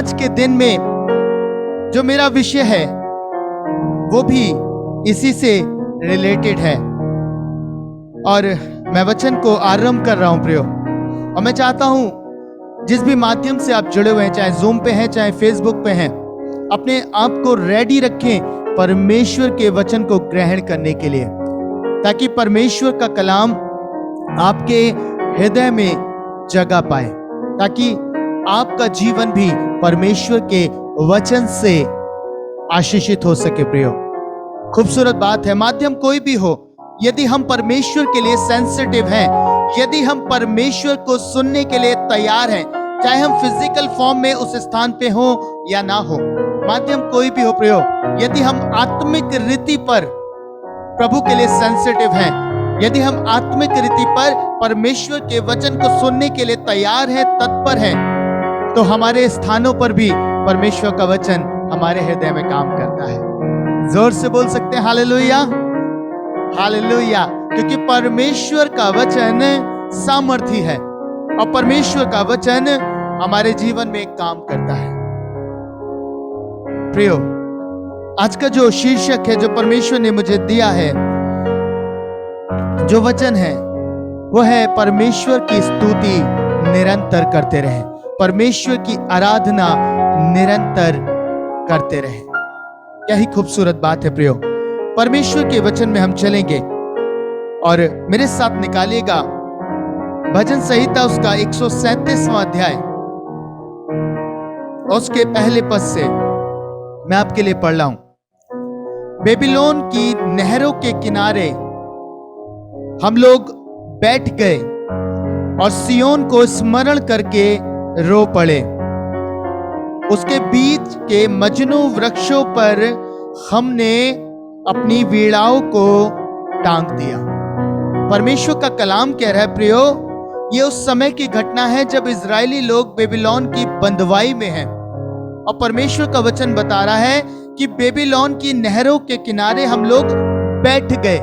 आज के दिन में जो मेरा विषय है वो भी इसी से रिलेटेड है और मैं वचन को आरंभ कर रहा हूं प्रियो। और मैं चाहता हूं जिस भी माध्यम से आप जुड़े हुए हैं, चाहे जूम पे हैं चाहे फेसबुक पे हैं, अपने आप को रेडी रखें परमेश्वर के वचन को ग्रहण करने के लिए, ताकि परमेश्वर का कलाम आपके हृदय में जगह पाए, ताकि आपका जीवन भी परमेश्वर के वचन से आशीषित हो सके। प्रियो, खूबसूरत बात है, माध्यम कोई भी हो, यदि हम परमेश्वर के लिए सेंसिटिव हैं, यदि हम परमेश्वर को सुनने के लिए तैयार हैं, चाहे हम फिजिकल फॉर्म में उस स्थान पे हो या ना हो, माध्यम कोई भी हो प्रियो, यदि हम आत्मिक रीति पर प्रभु के लिए सेंसिटिव हैं, यदि हम आत्मिक रीति पर परमेश्वर के वचन को सुनने के लिए तैयार हैं, तत्पर हैं, तो हमारे स्थानों पर भी परमेश्वर का वचन हमारे हृदय में काम करता है। जोर से बोल सकते हैं हालेलुया, हालेलुया, क्योंकि परमेश्वर का वचन सामर्थी है और परमेश्वर का वचन हमारे जीवन में काम करता है। प्रियो, आज का जो शीर्षक है, जो परमेश्वर ने मुझे दिया है, जो वचन है, वो है परमेश्वर की स्तुति निरंतर करते रहे, परमेश्वर की आराधना निरंतर करते रहे। क्या ही खूबसूरत बात है प्रियो। परमेश्वर के वचन में हम चलेंगे और मेरे साथ निकालिएगा भजन संहिता उसका 137वां अध्याय, उसके पहले पद से मैं आपके लिए पढ़ रहा हूं। बेबीलोन की नहरों के किनारे हम लोग बैठ गए और सियोन को स्मरण करके रो पड़े। उसके बीच के मजनू वृक्षों पर हमने अपनी वीणाओं को टांग दिया। परमेश्वर का कलाम कह रहा है प्रियो, ये उस समय की घटना है जब इजरायली लोग बेबीलोन की बंधुआई में हैं और परमेश्वर का वचन बता रहा है कि बेबीलोन की नहरों के किनारे हम लोग बैठ गए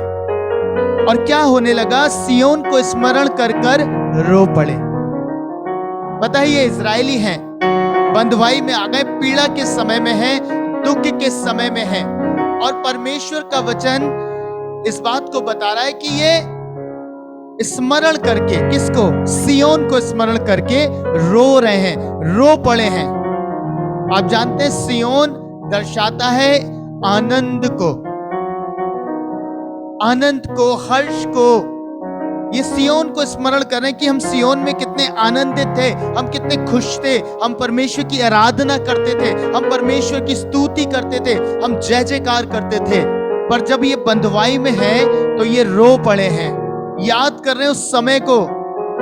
और क्या होने लगा, सियोन को स्मरण कर कर रो पड़े। बताइए, इजरायली हैं, बंधुआई में आ गए, पीड़ा के समय में हैं, दुख के समय में हैं, और परमेश्वर का वचन इस बात को बता रहा है कि ये स्मरण करके, किसको? सियोन को स्मरण करके रो रहे हैं, रो पड़े हैं। आप जानते हैं सियोन दर्शाता है आनंद को, आनंद को, हर्ष को। ये सियोन को स्मरण कर रहे हैं कि हम सियोन में कितने आनंदित थे, हम कितने खुश थे, हम परमेश्वर की आराधना करते थे, हम परमेश्वर की स्तुति करते थे, हम जय जयकार करते थे। पर जब ये बंधुआई में है तो ये रो पड़े हैं, याद कर रहे हैं उस समय को,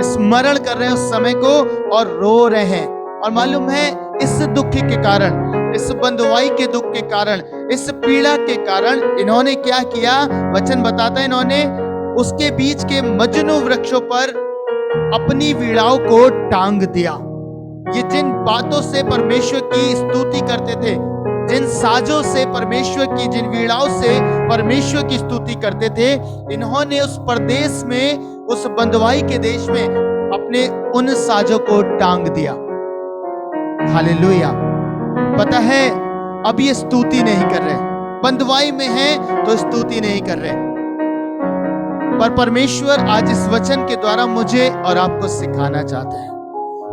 स्मरण कर रहे हैं उस समय को और रो रहे हैं। और मालूम है, इस दुख के कारण, इस बंधुआई के दुख के कारण, इस पीड़ा के कारण इन्होंने क्या किया? वचन बताता है, इन्होंने उसके बीच के मजनू वृक्षों पर अपनी वीणाओं को टांग दिया। ये जिन बातों से परमेश्वर की स्तुति करते थे, जिन साजों से परमेश्वर की, जिन वीणाओं से परमेश्वर की स्तुति करते थे, इन्होंने उस प्रदेश में, उस बंधुआई के देश में अपने उन साजों को टांग दिया। हालेलुया। पता है, अब ये स्तुति नहीं कर रहे, बंधुआई में हैं तो स्तुति नहीं कर रहे। पर परमेश्वर आज इस वचन के द्वारा मुझे और आपको सिखाना चाहता है।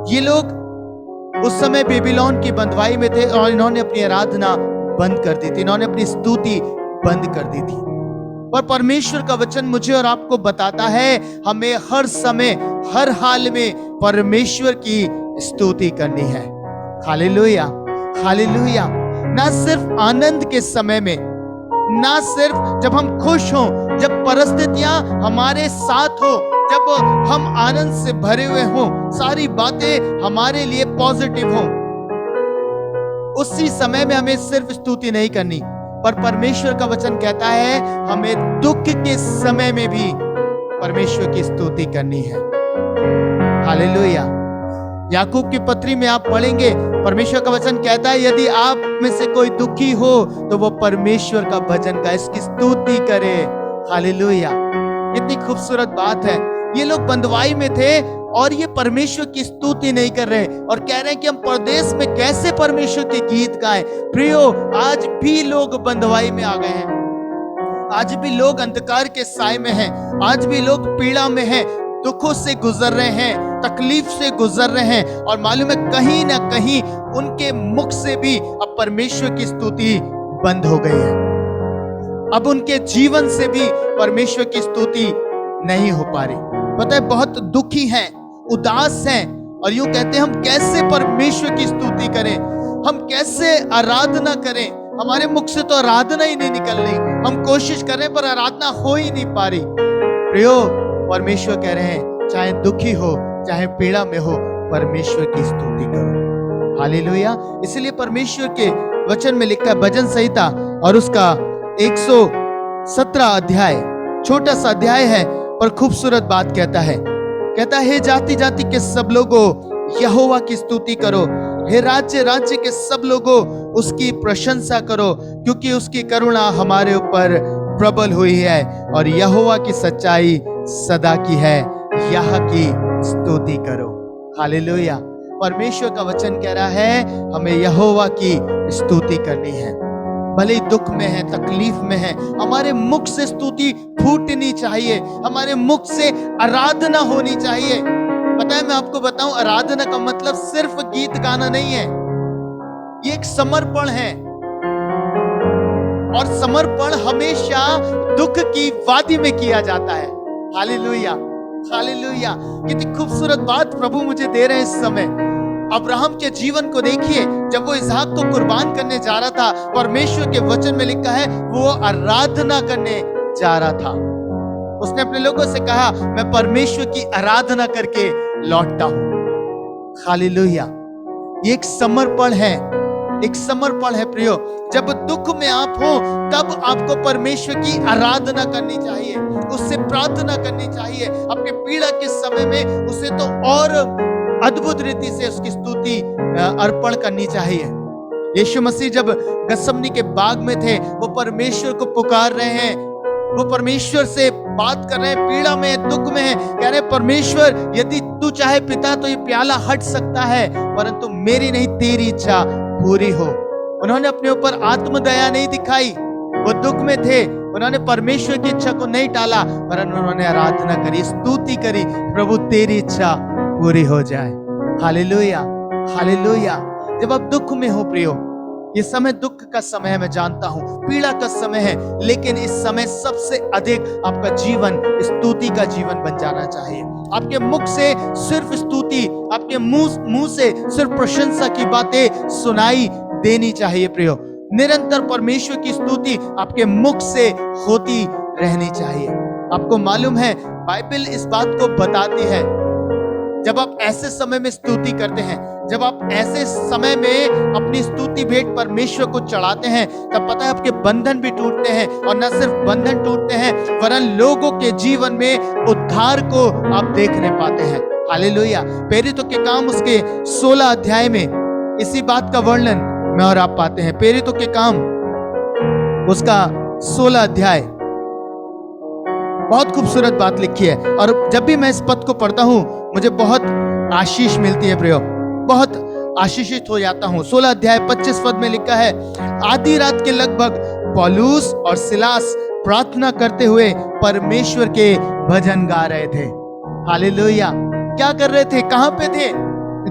ये लोग उस समय बेबीलोन की बंधुआई में थे और इन्होंने अपनी आराधना बंद कर दी थी, इन्होंने अपनी स्तुति बंद कर दी थी। पर परमेश्वर का वचन मुझे और आपको बताता है, हमें हर समय, हर हाल में परमेश्वर की स्तुति करनी है। Hallelujah, hallelujah. ना सिर्फ आनंद के समय में, ना सिर्फ जब हम खुश हों, जब परिस्थितियां हमारे साथ हो, जब हम आनंद से भरे हुए हों, सारी बातें हमारे लिए पॉजिटिव हों, उसी समय में हमें सिर्फ स्तुति नहीं करनी, पर परमेश्वर का वचन कहता है हमें दुख के समय में भी परमेश्वर की स्तुति करनी है। हालेलुया। याकूब की पत्री में आप पढ़ेंगे, परमेश्वर का वचन कहता है यदि आप में से कोई दुखी हो तो वो परमेश्वर का भजन गाए, इसकी स्तुति करे। हालेलुया। कितनी खूबसूरत बात है। ये लोग बंधुआई में थे और ये परमेश्वर की स्तुति नहीं कर रहे और कह रहे हैं कि हम परदेश में कैसे परमेश्वर के गीत गाएं। प्रियो, आज भी लोग बंधुआई में आ गए हैं, आज भी लोग अंधकार के साए में हैं, आज भी लोग पीड़ा में हैं, दुखों से गुजर रहे हैं, तकलीफ से गुजर रहे हैं, और मालूम है कहीं ना कहीं उनके मुख से भी अब परमेश्वर की स्तुति बंद हो गई है। अब उनके जीवन से भी परमेश्वर की स्तुति नहीं हो पा रही। पता है, बहुत दुखी हैं, उदास हैं, और यूं कहते हैं हम कैसे परमेश्वर की स्तुति करें, हम कैसे आराधना करें, हमारे मुख से तो आराधना ही नहीं निकल रही, हम कोशिश कर रहे हैं पर आराधना हो ही नहीं पा रही। प्रियो, परमेश्वर कह रहे हैं चाहे दुखी हो चाहे पीड़ा में हो, परमेश्वर की स्तुति करो। हालेलुया। इसलिए परमेश्वर के वचन में लिखा है, भजन संहिता और उसका 117 अध्याय, छोटा सा अध्याय है पर खूबसूरत बात कहता है। कहता है, हे जाति जाति के सब लोगों यहोवा की स्तुति करो, हे राज्य राज्य के सब लोगों उसकी प्रशंसा करो, क्योंकि उसकी करुणा हमारे ऊपर प्रबल हुई है और यहोवा की सच्चाई सदा की है, यह की स्तुति करो। हालेलुया। परमेश्वर का वचन कह रहा है हमें यहोवा की स्तुति करनी है। भले ही दुख में है, तकलीफ में है, हमारे मुख से स्तुति फूटनी चाहिए, हमारे मुख से आराधना होनी चाहिए। पता है, मैं आपको बताऊं, आराधना का मतलब सिर्फ गीत गाना नहीं है, ये एक समर्पण है, और समर्पण हमेशा दुख की वादी में किया जाता है। Hallelujah, hallelujah. कितनी खूबसूरत बात प्रभु मुझे दे रहे हैं इस समय। अब्राहम के जीवन को देखिए, जब वो इसहाक को कुर्बान करने जा रहा था, परमेश्वर के वचन में लिखा है वो आराधना करने जा रहा था। उसने अपने लोगों से कहा, मैं परमेश्वर की आराधना करके लौटता हूं। हालेलुया। ये एक समर्पण है, एक समर्पण है प्रियो। जब दुख में आप हो तब आपको परमेश्वर की आराधना करनी चाहिए, उससे प्रार्थना करनी चाहिए। अपने पीड़ा के समय में उसे तो और अद्भुत रीति से उसकी स्तुति अर्पण करनी चाहिए। यीशु मसीह जब गसमनी के बाग में थे, वो परमेश्वर को पुकार रहे हैं, वो परमेश्वर से बात कर रहे हैं, पीड़ा में, दुख में है, कह रहे परमेश्वर यदि तू चाहे पिता तो ये प्याला हट सकता है, परंतु मेरी नहीं तेरी इच्छा पूरी हो। उन्होंने अपने ऊपर आत्मदया नहीं दिखाई, वो दुख में थे, उन्होंने परमेश्वर की इच्छा को नहीं टाला, परंतु उन्होंने आराधना करी, स्तुति करी, प्रभु तेरी इच्छा पूरी हो जाए। Hallelujah, hallelujah. जब आप दुख में हो प्रियो, ये समय दुख का समय है, मैं जानता हूं, पीड़ा का समय है, लेकिन इस समय सबसे अधिक आपका जीवन स्तुति का जीवन बन जाना चाहिए। आपके मुख से सिर्फ स्तुति, आपके मुंह से सिर्फ प्रशंसा की बातें सुनाई देनी चाहिए प्रियो। निरंतर परमेश्वर की स्तुति आपके मुख से होती रहनी चाहिए। आपको मालूम है, बाइबल इस बात को बताती है, जब आप ऐसे समय में स्तुति करते हैं, जब आप ऐसे समय में अपनी स्तुति भेंट परमेश्वर को चढ़ाते हैं, तब पता है आपके बंधन भी टूटते हैं, और न सिर्फ बंधन टूटते हैं वरन लोगों के जीवन में उद्धार को आप देखने पाते हैं। हालेलुया। प्रेरितों के काम उसके 16 अध्याय में इसी बात का वर्णन मैं और आप पाते हैं। प्रेरितों के काम उसका 16 अध्याय, बहुत खूबसूरत बात लिखी है, और जब भी मैं इस पद को पढ़ता हूं मुझे बहुत आशीष मिलती है प्रियो, बहुत आशीषित हो जाता हूं। 16 अध्याय 25 पद में लिखा है, आधी रात के लगभग पौलुस और सिलास प्रार्थना करते हुए परमेश्वर के भजन गा रहे थे। हालेलुया। क्या कर रहे थे? कहां पे थे?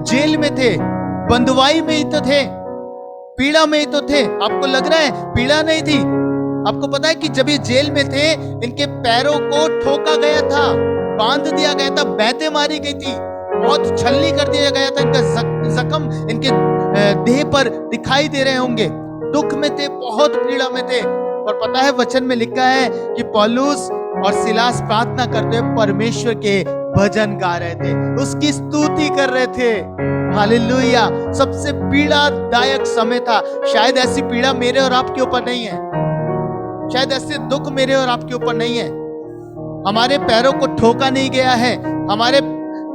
जेल में थे, बंधुआई में ही तो थे, पीड़ा में ही तो थे। आपको लग रहा है पीड़ा नहीं थी? आपको पता है कि जब ये जेल में थे, इनके पैरों को ठोका गया था, बांध दिया गया था, बैतें मारी गई थी, बहुत छलनी कर दिया गया था, इनका जख्म इनके देह पर दिखाई दे रहे होंगे। दुख में थे, बहुत पीड़ा में थे, और पता है वचन में लिखा है कि पौलुस और सिलास प्रार्थना करते हुए परमेश्वर के भजन गा रहे थे, उसकी स्तुति कर रहे थे। हालेलुया। सबसे पीड़ादायक समय था। शायद ऐसी पीड़ा मेरे और आपके ऊपर नहीं है, शायद ऐसे दुख मेरे और आपके ऊपर नहीं है। हमारे पैरों को ठोका नहीं गया है, हमारे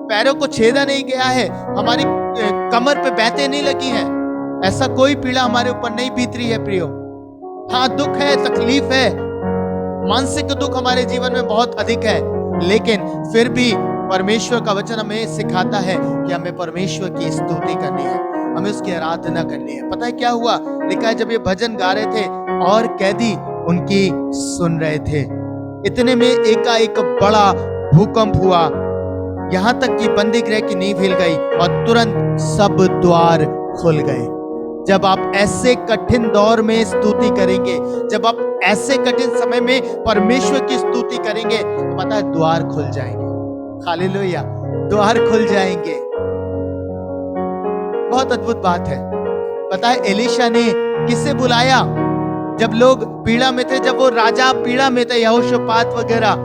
पैरों को छेदा नहीं गया है, हमारी कमर पे बैतें नहीं लगी हैं, ऐसा कोई पीड़ा हमारे ऊपर नहीं बीत रही है प्रियो। हाँ, दुख है, तकलीफ है, मानसिक दुख हमारे जीवन में बहुत अधिक है, लेकिन फिर भी परमेश्वर का वचन हमें सिखाता है कि हमें परमेश्वर की स्तुति करनी है, हमें उसकी आराधना करनी है। पता है क्या हुआ? लिखा है जब ये भजन गा रहे थे और कैदी उनकी सुन रहे थे, इतने में एकाएक बड़ा भूकंप हुआ, यहां तक कि बंदी गृह की नींव हिल गई और तुरंत सब द्वार खुल गए। जब आप ऐसे कठिन दौर में स्तुति करेंगे, जब आप ऐसे कठिन समय में परमेश्वर की स्तुति करेंगे, तो पता है द्वार खुल जाएंगे। हालेलुया, द्वार खुल जाएंगे। बहुत अद्भुत बात है। पता है एलीशा ने किसे बुलाया? जब लोग पीड़ा में थे, जब वो राजा पीड़ा में थे, यहोशापात वगैरह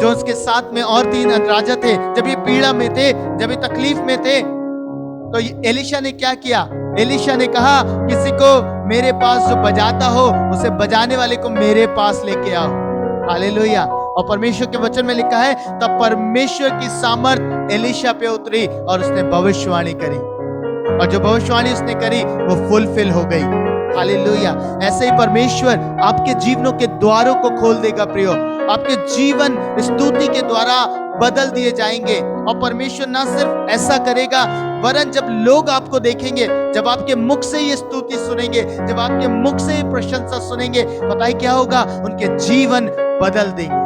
जो उसके साथ में और 3 राजा थे, जब ये पीड़ा में थे, जब ये तकलीफ में थे, तो एलीशा ने क्या किया? एलीशा ने कहा किसी को मेरे पास जो बजाता हो, उसे बजाने वाले को मेरे पास लेके आओ। हालेलुया। और परमेश्वर के वचन में लिखा है तब परमेश्वर की सामर्थ एलीशा पे उतरी और उसने भविष्यवाणी करी, और जो भविष्यवाणी उसने करी वो फुलफिल हो गई। हालेलुया। ऐसे ही परमेश्वर आपके जीवनों के द्वारों को खोल देगा प्रियो। आपके जीवन स्तुति के द्वारा बदल दिए जाएंगे। और परमेश्वर ना सिर्फ ऐसा करेगा, वरन जब लोग आपको देखेंगे, जब आपके मुख से ये स्तुति सुनेंगे, जब आपके मुख से ये प्रशंसा सुनेंगे, पता है क्या होगा? उनके जीवन बदल देंगे।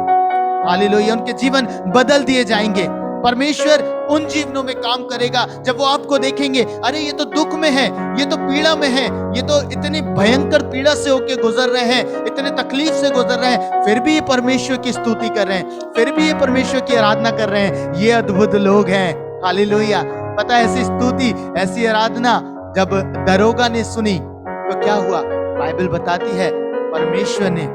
हालेलुया, उनके जीवन बदल दिए जाएंगे। परमेश्वर उन जीवनों में काम करेगा जब वो आपको देखेंगे, अरे ये तो दुख में है, ये तो पीड़ा में है, ये तो इतनी भयंकर पीड़ा से होके गुजर रहे हैं, इतने तकलीफ से गुजर रहे हैं, फिर भी ये परमेश्वर की स्तुति कर रहे हैं, फिर भी ये परमेश्वर की आराधना कर रहे हैं। ये अद्भुत लोग हैं। हालेलुया। पता है ऐसी स्तुति, ऐसी आराधना जब दरोगा ने सुनी तो क्या हुआ? बाइबल बताती है परमेश्वर ने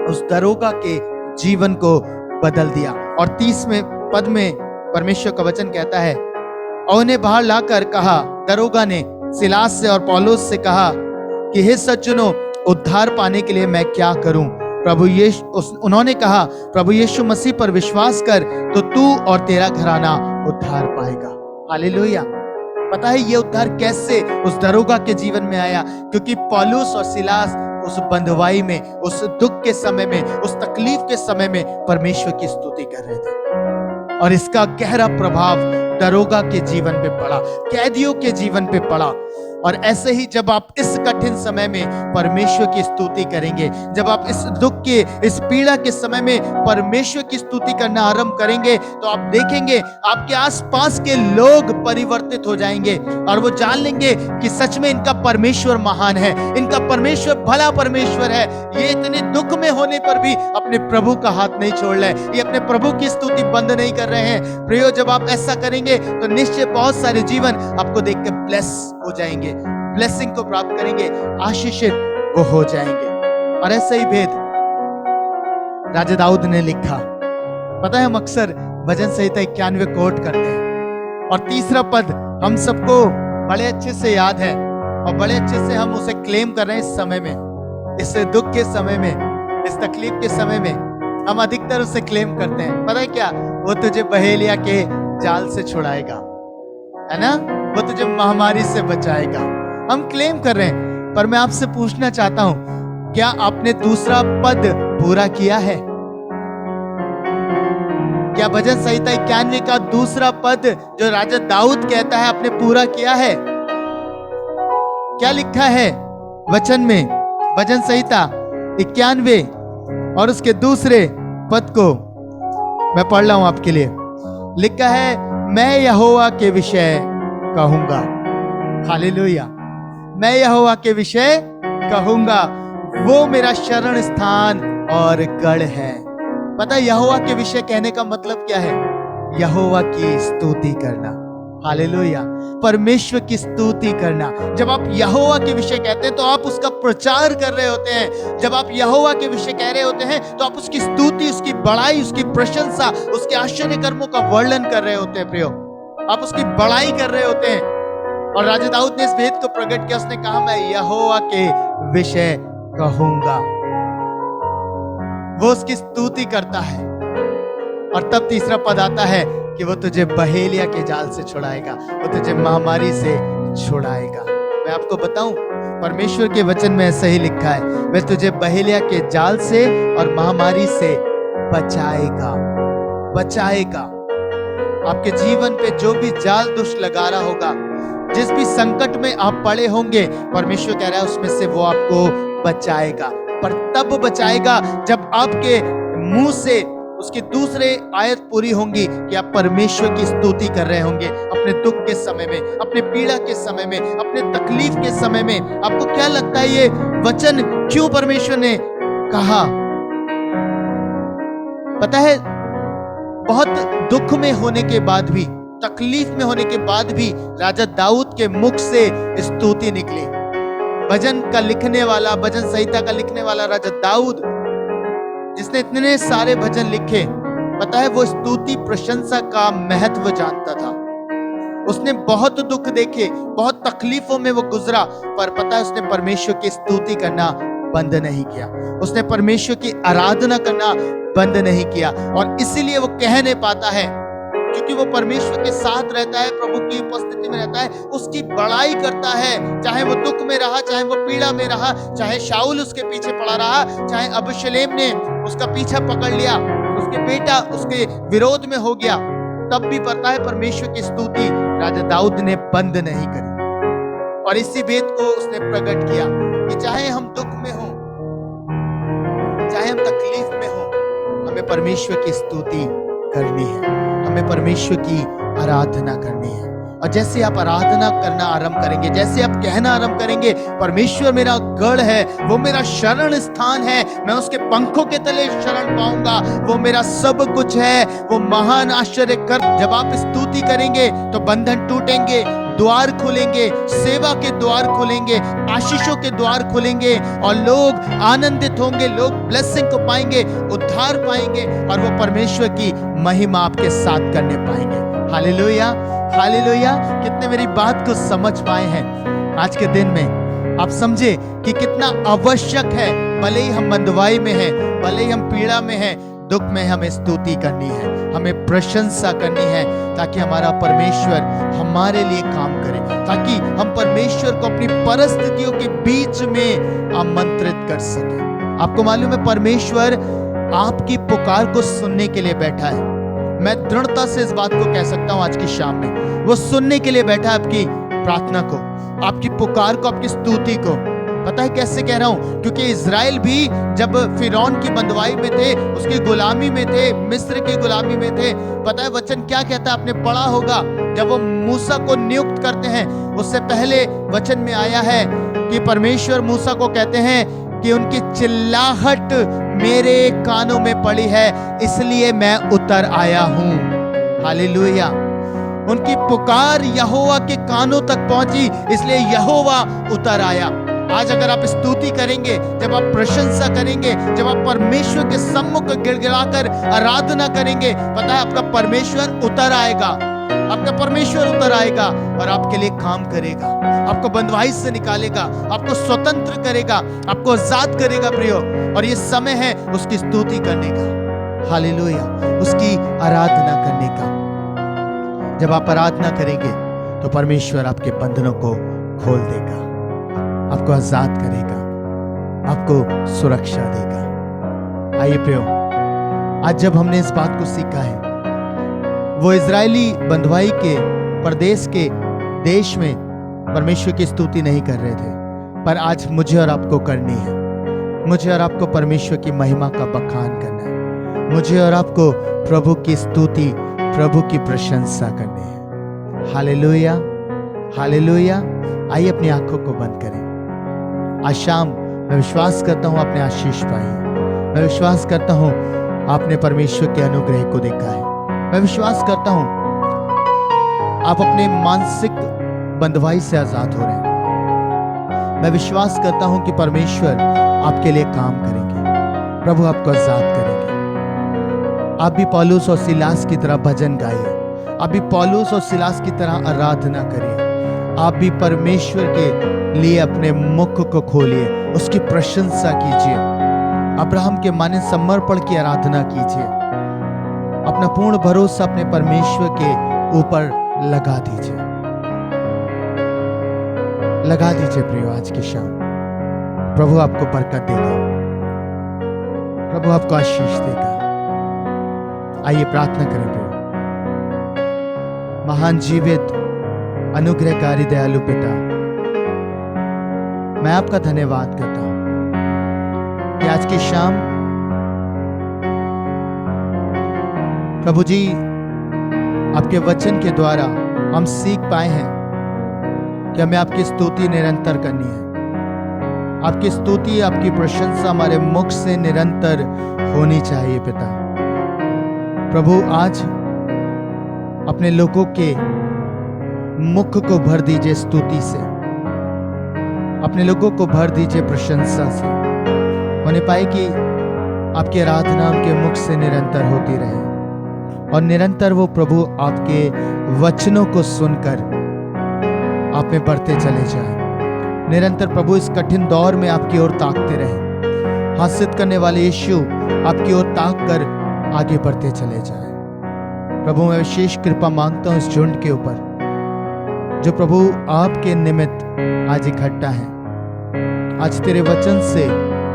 उस दरोगा के जीवन को बदल दिया। और 30वें पद में परमेश्वर का वचन कहता है, और उन्हें बाहर लाकर कहा, दरोगा ने सिलास से और पौलुस से कहा कि हे सज्जनों, उद्धार पाने के लिए मैं क्या करूं? उन्होंने कहा, प्रभु यीशु मसीह पर विश्वास कर तो तू और तेरा घराना उद्धार पाएगा। हालेलुया। पता है ये उद्धार कैसे उस दरोगा के जीवन में आया? क्योंकि पौलुस और सिलास उस बंधुआई में, उस दुख के समय में, उस तकलीफ के समय में परमेश्वर की स्तुति कर रहे थे, और इसका गहरा प्रभाव दरोगा के जीवन पे पड़ा, कैदियों के जीवन पे पड़ा। और ऐसे ही जब आप इस कठिन समय में परमेश्वर की स्तुति करेंगे, जब आप इस दुख के, इस पीड़ा के समय में परमेश्वर की स्तुति करना आरंभ करेंगे, तो आप देखेंगे आपके आसपास के लोग परिवर्तित हो जाएंगे और वो जान लेंगे कि सच में इनका परमेश्वर महान है, इनका परमेश्वर भला परमेश्वर है। ये इतने दुख में होने पर भी अपने प्रभु का हाथ नहीं छोड़ रहे, ये अपने प्रभु की स्तुति बंद नहीं कर रहे हैं। प्रियो, जब आप ऐसा करेंगे तो निश्चय बहुत सारे जीवन आपको देख के ब्लेस हो जाएंगे, ब्लेसिंग को प्राप्त करेंगे, आशीषित वो हो जाएंगे। और ऐसे ही भेद राजा दाऊद ने लिखा। पता है हम अक्सर भजन संहिता 91 कोट करते हैं, और 3रा पद हम सबको बड़े अच्छे से याद है और बड़े अच्छे से हम उसे क्लेम कर रहे हैं। इस समय में, इस दुख के समय में, इस तकलीफ के समय में हम अधिकतर उसे क्लेम करते हैं। पता है क्या? वो तुझे बहेलिया के जाल से छुड़ाएगा, है ना? वो तुझे महामारी से बचाएगा। हम क्लेम कर रहे हैं, पर मैं आपसे पूछना चाहता हूं, क्या आपने 2रा पद पूरा किया है? क्या भजन संहिता 91 का 2रा पद जो राजा दाऊद कहता है आपने पूरा किया है? क्या लिखा है वचन में? भजन संहिता 91 और उसके 2रे पद को मैं पढ़ रहा हूं आपके लिए। लिखा है, मैं यहोवा के विषय कहूंगा। हालेलुया। मैं यहोवा के विषय कहूंगा, वो मेरा शरण स्थान और गढ़ है। पता है यहोवा के विषय कहने का मतलब क्या है? यहोवा की स्तुति करना। हालेलुया। परमेश्वर की स्तुति करना। जब आप यहोवा के विषय कहते हैं तो आप उसका प्रचार कर रहे होते हैं। जब आप यहोवा के विषय कह रहे होते हैं तो आप उसकी स्तुति, उसकी बड़ाई, उसकी प्रशंसा, उसके आश्चर्य कर्मों का वर्णन कर रहे होते हैं। प्रियो, आप उसकी बड़ाई कर रहे होते हैं। और राजा दाऊद ने इस भेद को प्रकट किया। उसने कहा, मैं यहोवा के विषय कहूंगा। वो उसकी स्तुति करता है। और तब 3रा पद आता है कि वो तुझे बहेलिया के जाल से छुड़ाएगा, वो तुझे महामारी से छुड़ाएगा। मैं आपको बताऊं, परमेश्वर के वचन में ऐसा ही लिखा है, वह तुझे बहेलिया के जाल से और महामारी से बचाएगा। बचाएगा। आपके जीवन पे जो भी जाल दुष्ट लगा रहा होगा, जिस भी संकट में आप पड़े होंगे, परमेश्वर कह रहा है उसमें से वो आपको बचाएगा। पर तब बचाएगा जब आपके मुंह से उसकी दूसरे आयत पूरी होंगी कि आप परमेश्वर की स्तुति कर रहे होंगे अपने दुख के समय में, अपने पीड़ा के समय में, अपने तकलीफ के समय में। आपको क्या लगता है ये वचन क्यों परमेश्वर ने कहा? पता है, बहुत दुख में होने के बाद भी, तकलीफ में होने के बाद भी राजा दाऊद के मुख से स्तुति निकली। भजन का लिखने वाला, भजन संहिता का लिखने वाला राजा दाऊद, जिसने इतने सारे भजन लिखे, पता है वो स्तुति प्रशंसा का महत्व जानता था। उसने बहुत दुख देखे, बहुत तकलीफों में वो गुजरा, पर पता है उसने परमेश्वर की स्तुति करना बंद नहीं किया, उसने परमेश्वर की आराधना करना बंद नहीं किया। और इसीलिए वो कह नहीं पाता है, क्योंकि वो परमेश्वर के साथ रहता है, प्रभु की उपस्थिति में रहता है, उसकी बड़ाई करता है। चाहे वो दुख में रहा, चाहे वो पीड़ा में रहा, चाहे शाऊल उसके पीछे पड़ा रहा, चाहे अबशलेम ने उसका पीछा पकड़ लिया, उसके बेटा उसके विरोध में हो गया, तब भी पता है परमेश्वर की स्तुति राजा दाऊद ने बंद नहीं करी। और इसी भेद को उसने प्रकट किया कि चाहे हम दुख में हो, चाहे हम तकलीफ में हो, हमें परमेश्वर की स्तुति करनी है, हमें परमेश्वर की आराधना करनी है। और जैसे आप आराधना करना आरंभ करेंगे, जैसे आप कहना आरंभ करेंगे, परमेश्वर मेरा गढ़ है, वो मेरा शरण स्थान है, मैं उसके पंखों के तले शरण पाऊंगा, वो मेरा सब कुछ है, वो महान आश्चर्य कर। जब आप स्तुति करेंगे तो बंधन टूटेंगे, द्वार खुलेंगे, सेवा के द्वार खुलेंगे, आशीषों के द्वार खुलेंगे, और लोग आनंदित होंगे, लोग ब्लेसिंग को पाएंगे, उद्धार पाएंगे, और वो परमेश्वर की महिमा आपके साथ करने पाएंगे। Hallelujah, hallelujah. कितने मेरी बात को समझ पाए हैं आज के दिन में? आप समझे कि कितना आवश्यक है, भले ही हम बंधुआई में हैं, भले ही हम पीड़ा में हैं, दुख में हमें स्तुति करनी है, हमें प्रशंसा करनी है, ताकि हमारा परमेश्वर हमारे लिए काम करे, ताकि हम परमेश्वर को अपनी परिस्थितियों के बीच में आमंत्रित कर सके। आपको मालूम है परमेश्वर आपकी पुकार को सुनने के लिए बैठा है। मैं दृढ़ता से इस बात को कह सकता हूं आज की शाम में, वो सुनने के लिए बैठा है आपकी प्रार्थना को, आपकी पुकार को, आपकी स्तुति को। पता है कैसे कह रहा हूं? क्योंकि इज़राइल भी जब फिरौन की बंधुआई में थे, उसकी गुलामी में थे, मिस्र की गुलामी में थे, पता है वचन क्या कहता है? आपने पढ़ा होगा, जब वो मूसा को नियुक्त करते हैं, उससे पहले वचन में आया है कि परमेश्वर मूसा को कहते हैं कि उनकी चिल्लाहट मेरे कानों में पड़ी है, इसलिए मैं उतर आया हूं। हालेलुया। उनकी पुकार यहोवा के कानों तक पहुंची, इसलिए यहोवा उतर आया। आज अगर आप स्तुति करेंगे, जब आप प्रशंसा करेंगे, जब आप परमेश्वर के सम्मुख गिड़गिड़ाकर आराधना करेंगे, पता है आपका परमेश्वर उतर आएगा, आपका परमेश्वर उतर आएगा और आपके लिए काम करेगा, आपको बंधुआई से निकालेगा, आपको स्वतंत्र करेगा, आपको आजाद करेगा प्रियो। और ये समय है उसकी स्तुति करने का, हालेलुया, उसकी आराधना करने का। जब आप आराधना करेंगे तो परमेश्वर आपके बंधनों को खोल देगा, आपको आजाद करेगा, आपको सुरक्षा देगा। आइए प्रियो, आज जब हमने इस बात को सीखा है, वो इजरायली बंधुआई के प्रदेश के देश में परमेश्वर की स्तुति नहीं कर रहे थे, पर आज मुझे और आपको करनी है। मुझे और आपको परमेश्वर की महिमा का बखान करना है, मुझे और आपको प्रभु की स्तुति, प्रभु की प्रशंसा करनी है। Hallelujah, hallelujah. आइए अपनी आंखों को बंद करें। आज शाम मैं विश्वास करता हूं आपने आशीष पाई है, मैं विश्वास करता हूं आपने परमेश्वर के अनुग्रह को देखा है, मैं विश्वास करता हूं आप अपने मानसिक बंधुआई से आजाद हो रहे हैं। मैं विश्वास करता हूं कि परमेश्वर आपके लिए काम करेंगे, प्रभु आपको आजाद करेंगे। आप भी पौलुस और सिलास की तरह भजन गाइए, आप भी पौलुस और सिलास की तरह आराधना करिए, आप भी परमेश्वर के लिए अपने मुख को खोलिए, उसकी प्रशंसा कीजिए, अब्राहम के माने समर्पण की आराधना कीजिए, अपना पूर्ण भरोसा अपने परमेश्वर के ऊपर लगा दीजिए, लगा दीजिए प्रियो। आज की शाम प्रभु आपको बरकत देगा, प्रभु आपको आशीष देगा। आइए प्रार्थना करें प्रियो। महान जीवित अनुग्रहकारी दयालु पिता, मैं आपका धन्यवाद करता हूं कि आज की शाम प्रभु जी आपके वचन के द्वारा हम सीख पाए हैं कि हमें आपकी स्तुति निरंतर करनी है। आपकी स्तुति, आपकी प्रशंसा हमारे मुख से निरंतर होनी चाहिए पिता। प्रभु आज अपने लोगों के मुख को भर दीजिए स्तुति से, अपने लोगों को भर दीजिए प्रशंसा से, होने पाए कि आपकी आराधना उनके मुख से निरंतर होती रहे और निरंतर वो प्रभु आपके वचनों को सुनकर आप में बढ़ते चले जाएं। निरंतर प्रभु इस कठिन दौर में आपकी ओर ताकते रहे। हासिल करने वाले यीशु आपकी ओर ताक कर आगे बढ़ते चले जाएं। प्रभु मैं विशेष कृपा मांगता हूं इस झुंड के ऊपर जो प्रभु आपके निमित्त आज इकट्ठा है, आज तेरे वचन से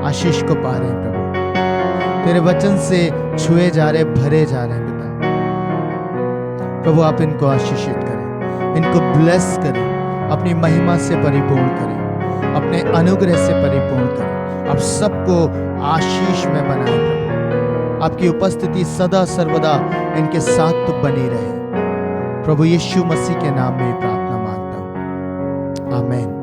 आशीष को पा रहे हैं प्रभु, तेरे वचन से छुए जा रहे, भरे जा रहे हैं पिता। प्रभु आप इनको आशीषित करें, इनको ब्लेस करें, अपनी महिमा से परिपूर्ण करें, अपने अनुग्रह से परिपूर्ण करें, आप सबको आशीष में बनाएं प्रभु। आपकी उपस्थिति सदा सर्वदा इनके साथ तो बनी रहे। प्रभु यीशु मसीह के नाम में प्रार्थना मांगता हूं, आमीन।